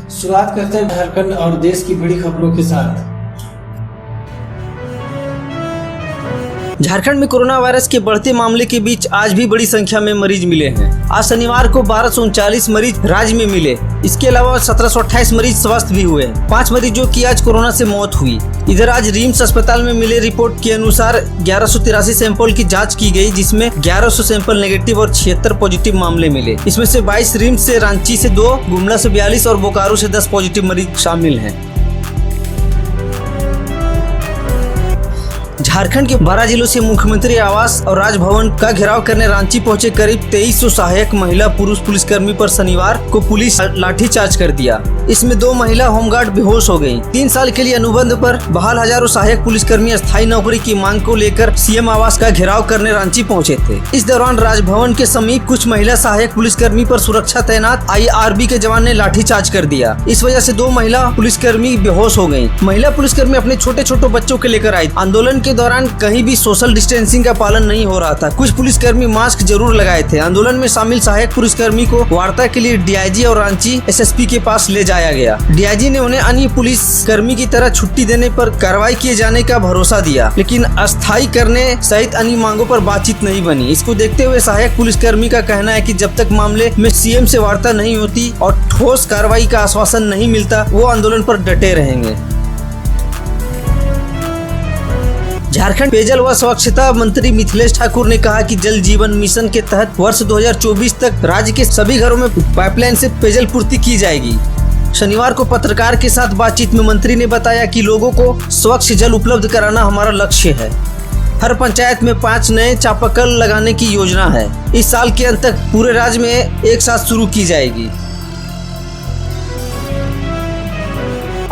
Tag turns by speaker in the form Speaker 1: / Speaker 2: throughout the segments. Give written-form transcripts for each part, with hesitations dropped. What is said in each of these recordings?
Speaker 1: शुरुआत करते हैं झारखंड और देश की बड़ी खबरों के साथ।
Speaker 2: झारखंड में कोरोना वायरस के बढ़ते मामले के बीच आज भी बड़ी संख्या में मरीज मिले हैं। आज शनिवार को 1239 मरीज राज्य में मिले। इसके अलावा 1728 मरीज स्वस्थ भी हुए। 5 मरीजों की आज कोरोना से मौत हुई। इधर आज रिम्स अस्पताल में मिले रिपोर्ट के अनुसार 1183 सैंपल की जांच की गई, जिसमें 1100 सैंपल नेगेटिव और 76 पॉजिटिव मामले मिले। इसमें से 22 रिम्स से, रांची से 2, गुमला से 42 और बोकारो से 10 पॉजिटिव मरीज शामिल हैं। झारखंड के 12 जिलों से मुख्यमंत्री आवास और राजभवन का घेराव करने रांची पहुंचे करीब 2300 सहायक महिला पुरुष पुलिसकर्मी पर शनिवार को पुलिस लाठीचार्ज कर दिया। इसमें 2 महिला होमगार्ड बेहोश हो गयीं। 3 साल के लिए अनुबंध पर बहाल हजारों सहायक पुलिसकर्मी अस्थायी नौकरी की मांग को लेकर सीएम आवास का घेराव करने रांची पहुंचे थे। इस दौरान राजभवन के समीप कुछ महिला सहायक पुलिसकर्मी पर सुरक्षा तैनात IRB के जवान ने लाठीचार्ज कर दिया। इस वजह से 2 महिला पुलिसकर्मी बेहोश हो गयी। महिला पुलिसकर्मी अपने छोटे छोटे बच्चों को लेकर आई। आंदोलन के दौरान कहीं भी सोशल डिस्टेंसिंग का पालन नहीं हो रहा था। कुछ पुलिसकर्मी मास्क जरूर लगाए थे। आंदोलन में शामिल सहायक पुलिसकर्मी को वार्ता के लिए DIG और रांची SSP के पास ले जाया गया। DIG ने उन्हें अन्य पुलिसकर्मी की तरह छुट्टी देने पर कार्रवाई किए जाने का भरोसा दिया, लेकिन अस्थायी करने सहित अन्य मांगों पर बातचीत नहीं बनी। इसको देखते हुए सहायक पुलिसकर्मी का कहना है कि जब तक मामले में CM से वार्ता नहीं होती और ठोस कार्रवाई का आश्वासन नहीं मिलता, वो आंदोलन पर डटे रहेंगे। झारखंड पेयजल व स्वच्छता मंत्री मिथिलेश ठाकुर ने कहा कि जल जीवन मिशन के तहत वर्ष 2024 तक राज्य के सभी घरों में पाइपलाइन से पेयजल पूर्ति की जाएगी। शनिवार को पत्रकार के साथ बातचीत में मंत्री ने बताया कि लोगों को स्वच्छ जल उपलब्ध कराना हमारा लक्ष्य है। हर पंचायत में 5 नए चापाकल लगाने की योजना है। इस साल के अंत तक पूरे राज्य में एक साथ शुरू की जाएगी।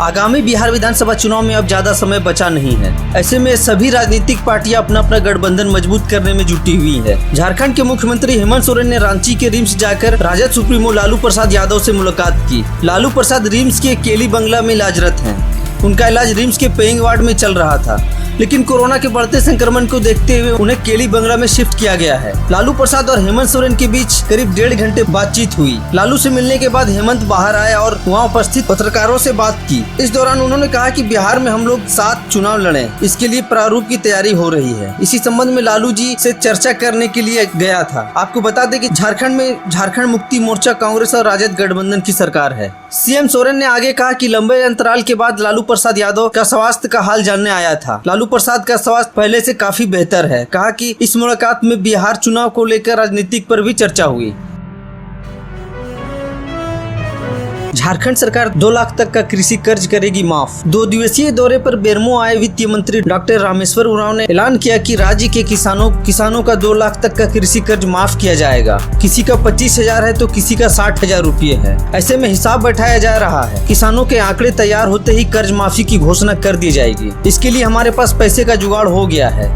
Speaker 2: आगामी बिहार विधानसभा चुनाव में अब ज्यादा समय बचा नहीं है। ऐसे में सभी राजनीतिक पार्टियां अपना अपना गठबंधन मजबूत करने में जुटी हुई है। झारखंड के मुख्यमंत्री हेमंत सोरेन ने रांची के रिम्स जाकर राजद सुप्रीमो लालू प्रसाद यादव से मुलाकात की। लालू प्रसाद रिम्स के केली बंगला में इलाजरत हैं। उनका इलाज रिम्स के पेइंग वार्ड में चल रहा था, लेकिन कोरोना के बढ़ते संक्रमण को देखते हुए उन्हें केली बंगला में शिफ्ट किया गया है। लालू प्रसाद और हेमंत सोरेन के बीच करीब 1.5 घंटे बातचीत हुई। लालू से मिलने के बाद हेमंत बाहर आए और वहां उपस्थित पत्रकारों से बात की। इस दौरान उन्होंने कहा कि बिहार में हम लोग साथ चुनाव लड़ें, इसके लिए प्रारूप की तैयारी हो रही है। इसी संबंध में लालू जी से चर्चा करने के लिए गया था। आपको बता दें कि झारखंड में झारखंड मुक्ति मोर्चा, कांग्रेस और राजद गठबंधन की सरकार है। CM सोरेन ने आगे कहा कि लंबे अंतराल के बाद लालू प्रसाद यादव का स्वास्थ्य का हाल जानने आया था। लालू प्रसाद का स्वास्थ्य पहले से काफी बेहतर है। कहा कि इस मुलाकात में बिहार चुनाव को लेकर राजनीतिक पर भी चर्चा हुई। झारखंड सरकार 2 लाख तक का कृषि कर्ज करेगी माफ। 2 दिवसीय दौरे पर बेरमो आए वित्त मंत्री डॉक्टर रामेश्वर उरांव ने ऐलान किया कि राज्य के किसानों का 2 लाख तक का कृषि कर्ज माफ किया जाएगा। किसी का 25,000 है तो किसी का 60,000 रुपये है। ऐसे में हिसाब बैठाया जा रहा है। किसानों के आंकड़े तैयार होते ही कर्ज माफी की घोषणा कर दी जाएगी। इसके लिए हमारे पास पैसे का जुगाड़ हो गया है।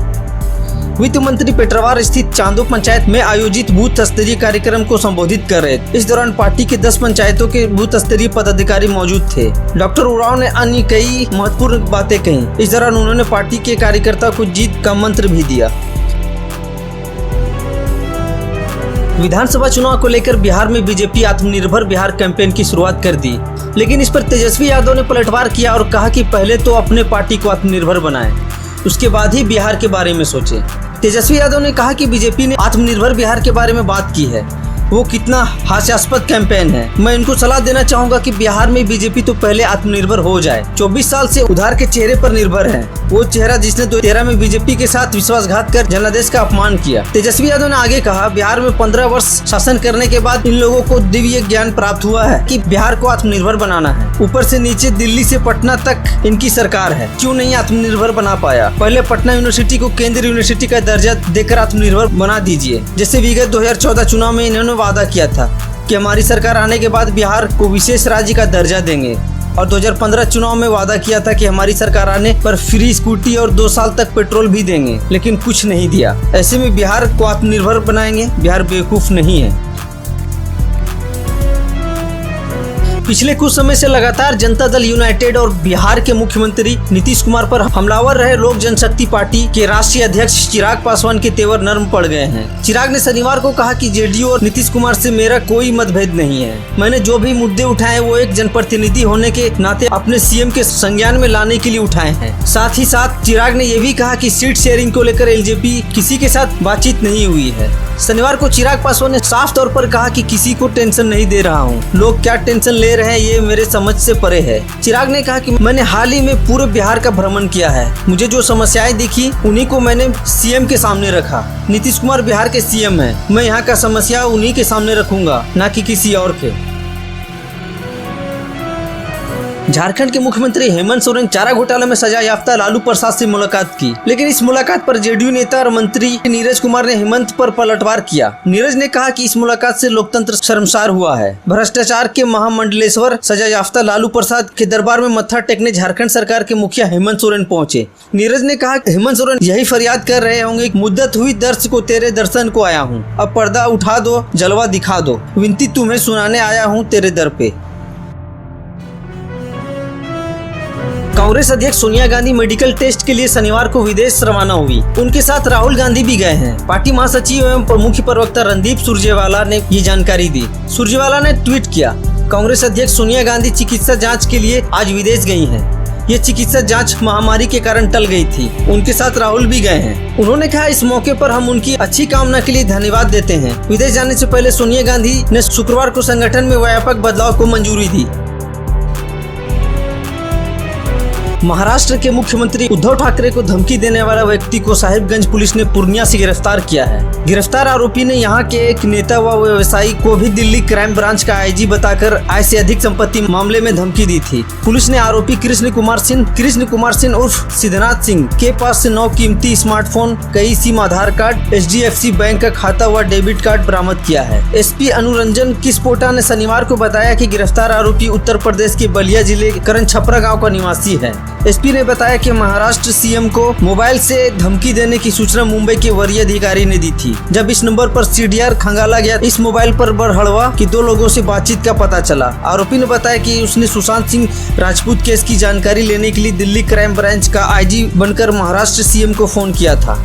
Speaker 2: वित्त मंत्री पेटरवार स्थित चांदो पंचायत में आयोजित बूथ स्तरीय कार्यक्रम को संबोधित कर रहे थे। इस दौरान पार्टी के 10 पंचायतों के बूथ स्तरीय पदाधिकारी मौजूद थे। डॉक्टर उरांव ने अन्य कई महत्वपूर्ण बातें कही। इस दौरान उन्होंने पार्टी के कार्यकर्ताओं को जीत का मंत्र भी दिया। विधानसभा चुनाव को लेकर बिहार में बीजेपी आत्मनिर्भर बिहार कैंपेन की शुरुआत कर दी, लेकिन इस पर तेजस्वी यादव ने पलटवार किया और कहा कि पहले तो अपने पार्टी को आत्मनिर्भर बनाएं, उसके बाद ही बिहार के बारे में सोचें। तेजस्वी यादव ने कहा कि बीजेपी ने आत्मनिर्भर बिहार के बारे में बात की है। वो कितना हास्यास्पद कैंपेन है। मैं इनको सलाह देना चाहूंगा कि बिहार में बीजेपी तो पहले आत्मनिर्भर हो जाए। 24 साल से उधार के चेहरे पर निर्भर है। वो चेहरा जिसने 2013 में बीजेपी के साथ विश्वासघात कर जनादेश का अपमान किया। तेजस्वी यादव ने आगे कहा, बिहार में 15 वर्ष शासन करने के बाद इन लोगों को दिव्य ज्ञान प्राप्त हुआ है कि बिहार को आत्मनिर्भर बनाना है। ऊपर से नीचे दिल्ली से पटना तक इनकी सरकार है, क्यों नहीं आत्मनिर्भर बना पाया? पहले पटना यूनिवर्सिटी को केंद्रीय यूनिवर्सिटी का दर्जा देकर आत्मनिर्भर बना दीजिए। जैसे विगत 2014 चुनाव में इन्होंने वादा किया था कि हमारी सरकार आने के बाद बिहार को विशेष राज्य का दर्जा देंगे, और 2015 चुनाव में वादा किया था कि हमारी सरकार आने पर फ्री स्कूटी और 2 साल तक पेट्रोल भी देंगे, लेकिन कुछ नहीं दिया। ऐसे में बिहार को आत्मनिर्भर बनाएंगे? बिहार बेवकूफ नहीं है। पिछले कुछ समय से लगातार जनता दल यूनाइटेड और बिहार के मुख्यमंत्री नीतीश कुमार पर हमलावर रहे लोक जनशक्ति पार्टी के राष्ट्रीय अध्यक्ष चिराग पासवान के तेवर नरम पड़ गए हैं। चिराग ने शनिवार को कहा कि जेडीयू और नीतीश कुमार से मेरा कोई मतभेद नहीं है। मैंने जो भी मुद्दे उठाए वो एक जनप्रतिनिधि होने के नाते अपने सीएम के संज्ञान में लाने के लिए उठाए हैं। साथ ही साथ चिराग ने यह भी कहा कि सीट शेयरिंग को लेकर एलजेपी किसी के साथ बातचीत नहीं हुई है। शनिवार को चिराग पासवान ने साफ तौर पर कहा कि किसी को टेंशन नहीं दे रहा हूँ, लोग क्या टेंशन ले रहे हैं ये मेरे समझ से परे है। चिराग ने कहा कि मैंने हाल ही में पूरे बिहार का भ्रमण किया है, मुझे जो समस्याएं दिखी उन्हीं को मैंने सीएम के सामने रखा। नीतीश कुमार बिहार के सीएम है, मैं यहाँ का समस्या उन्हीं के सामने रखूंगा, न कि किसी और के। झारखंड के मुख्यमंत्री हेमंत सोरेन चारा घोटाला में सजा याफ्ता लालू प्रसाद से मुलाकात की, लेकिन इस मुलाकात पर जेडीयू नेता और मंत्री नीरज कुमार ने हेमंत पर पलटवार किया। नीरज ने कहा कि इस मुलाकात से लोकतंत्र शर्मसार हुआ है। भ्रष्टाचार के महामंडलेश्वर सजा याफ्ता लालू प्रसाद के दरबार में मत्था टेकने झारखंड सरकार के मुखिया हेमंत सोरेन पहुंचे। नीरज ने कहा कि हेमंत सोरेन यही फरियाद कर रहे होंगे, मुद्दत हुई दर्श को तेरे दर्शन को आया हूँ, अब पर्दा उठा दो, जलवा दिखा दो, विनती तुम्हें सुनाने आया हूँ तेरे दर पे। कांग्रेस अध्यक्ष सोनिया गांधी मेडिकल टेस्ट के लिए शनिवार को विदेश रवाना हुई। उनके साथ राहुल गांधी भी गए हैं। पार्टी महासचिव एवं मुख्य प्रवक्ता रणदीप सुरजेवाला ने ये जानकारी दी। सुरजेवाला ने ट्वीट किया, कांग्रेस अध्यक्ष सोनिया गांधी चिकित्सा जांच के लिए आज विदेश गई हैं। ये चिकित्सा जांच महामारी के कारण टल गई थी। उनके साथ राहुल भी गए हैं। उन्होंने कहा, इस मौके पर हम उनकी अच्छी कामना के लिए धन्यवाद देते हैं। विदेश जाने से पहले सोनिया गांधी ने शुक्रवार को संगठन में व्यापक बदलाव को मंजूरी दी। महाराष्ट्र के मुख्यमंत्री उद्धव ठाकरे को धमकी देने वाला व्यक्ति को साहिबगंज पुलिस ने पूर्णिया से गिरफ्तार किया है। गिरफ्तार आरोपी ने यहां के एक नेता व व्यवसायी को भी दिल्ली क्राइम ब्रांच का आईजी बताकर आय से अधिक संपत्ति मामले में धमकी दी थी। पुलिस ने आरोपी कृष्ण कुमार सिंह उर्फ सिद्धनाथ सिंह के पास से 9 कीमती स्मार्टफोन, कई सिम, आधार कार्ड, HDFC बैंक का खाता व डेबिट कार्ड बरामद किया है। SP अनुरंजन किस्पोटा ने शनिवार को बताया कि गिरफ्तार आरोपी उत्तर प्रदेश के बलिया जिले करन छपरा गाँव का निवासी है। SP ने बताया कि महाराष्ट्र सीएम को मोबाइल से धमकी देने की सूचना मुंबई के वरीय अधिकारी ने दी थी। जब इस नंबर पर CDR खंगाला गया, इस मोबाइल पर बड़हड़वा की 2 लोगों से बातचीत का पता चला। आरोपी ने बताया कि उसने सुशांत सिंह राजपूत केस की जानकारी लेने के लिए दिल्ली क्राइम ब्रांच का IG बनकर महाराष्ट्र सीएम को फोन किया था।